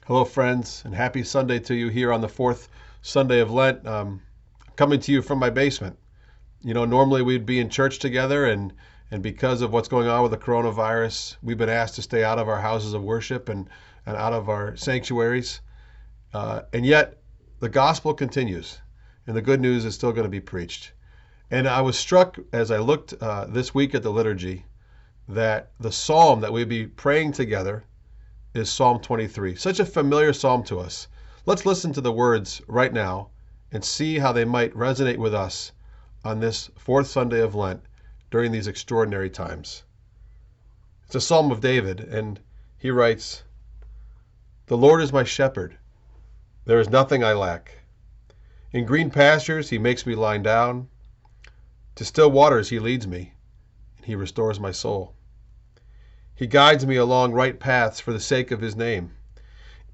Hello, friends, and happy Sunday to you here on the fourth Sunday of Lent. Coming to you from my basement. Normally we'd be in church together, and because of what's going on with the coronavirus, we've been asked to stay out of our houses of worship and out of our sanctuaries. And yet, the gospel continues, and the good news is still going to be preached. And I was struck as I looked this week at the liturgy that the psalm that we'd be praying together is Psalm 23. Such a familiar psalm to us. Let's listen to the words right now and see how they might resonate with us on this fourth Sunday of Lent during these extraordinary times. It's a psalm of David, and he writes, "The Lord is my shepherd. There is nothing I lack. In green pastures he makes me lie down. To still waters he leads me, and he restores my soul. He guides me along right paths for the sake of his name.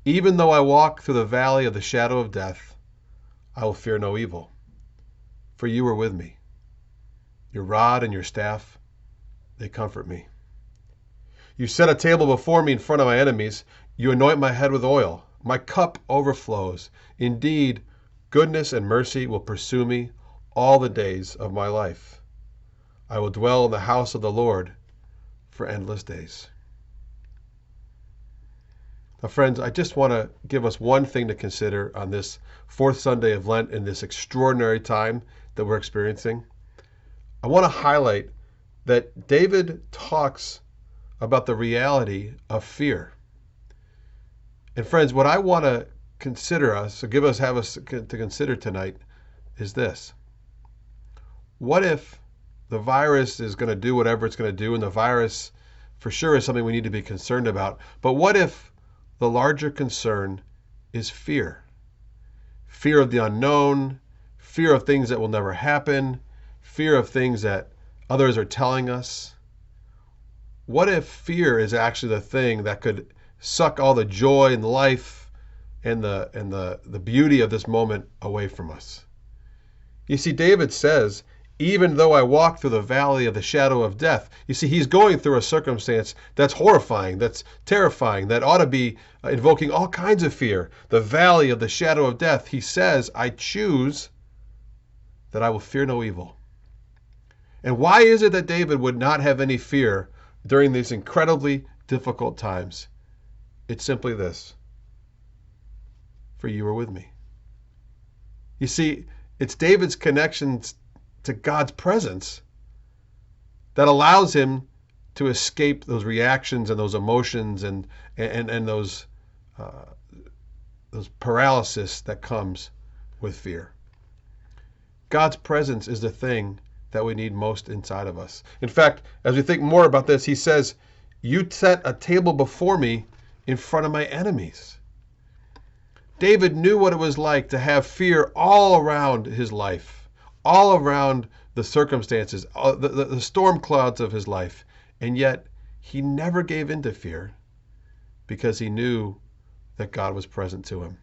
Even though I walk through the valley of the shadow of death, I will fear no evil, for you are with me. Your rod and your staff, they comfort me. You set a table before me in front of my enemies. You anoint my head with oil. My cup overflows. Indeed, goodness and mercy will pursue me all the days of my life. I will dwell in the house of the Lord for endless days." Now, friends, I just want to give us one thing to consider on this fourth Sunday of Lent in this extraordinary time that we're experiencing. I want to highlight that David talks about the reality of fear. And friends, what I want to have us to consider tonight is this. What if the virus is going to do whatever it's going to do, and the virus for sure is something we need to be concerned about. But what if the larger concern is fear? Fear of the unknown, fear of things that will never happen, fear of things that others are telling us. What if fear is actually the thing that could suck all the joy and life and the beauty of this moment away from us? You see, David says, even though I walk through the valley of the shadow of death. You see, he's going through a circumstance that's horrifying, that's terrifying, that ought to be invoking all kinds of fear. The valley of the shadow of death. He says, I choose that I will fear no evil. And why is it that David would not have any fear during these incredibly difficult times? It's simply this: for you are with me. You see, it's David's connections to God's presence that allows him to escape those reactions and those emotions and those paralysis that comes with fear. God's presence is the thing that we need most inside of us. In fact, as we think more about this, he says, you set a table before me in front of my enemies. David knew what it was like to have fear all around his life, all around the circumstances, the storm clouds of his life. And yet he never gave in to fear because he knew that God was present to him.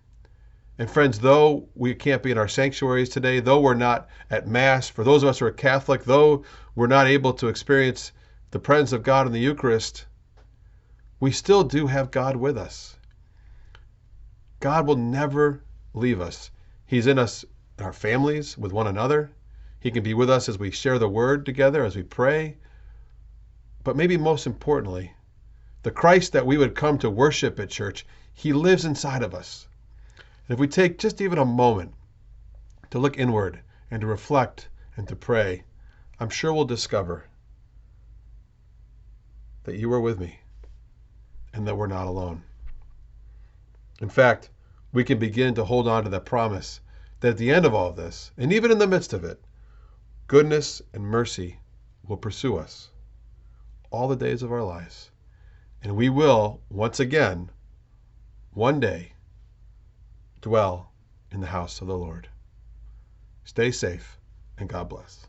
And friends, though we can't be in our sanctuaries today, though we're not at Mass, for those of us who are Catholic, though we're not able to experience the presence of God in the Eucharist, we still do have God with us. God will never leave us. He's in us, in our families, with one another. He can be with us as we share the word together, as we pray. But maybe most importantly, the Christ that we would come to worship at church, he lives inside of us. And if we take just even a moment to look inward and to reflect and to pray, I'm sure we'll discover that you are with me and that we're not alone. In fact, we can begin to hold on to that promise that at the end of all of this, and even in the midst of it, goodness and mercy will pursue us all the days of our lives. And we will, once again, one day, dwell in the house of the Lord. Stay safe, and God bless.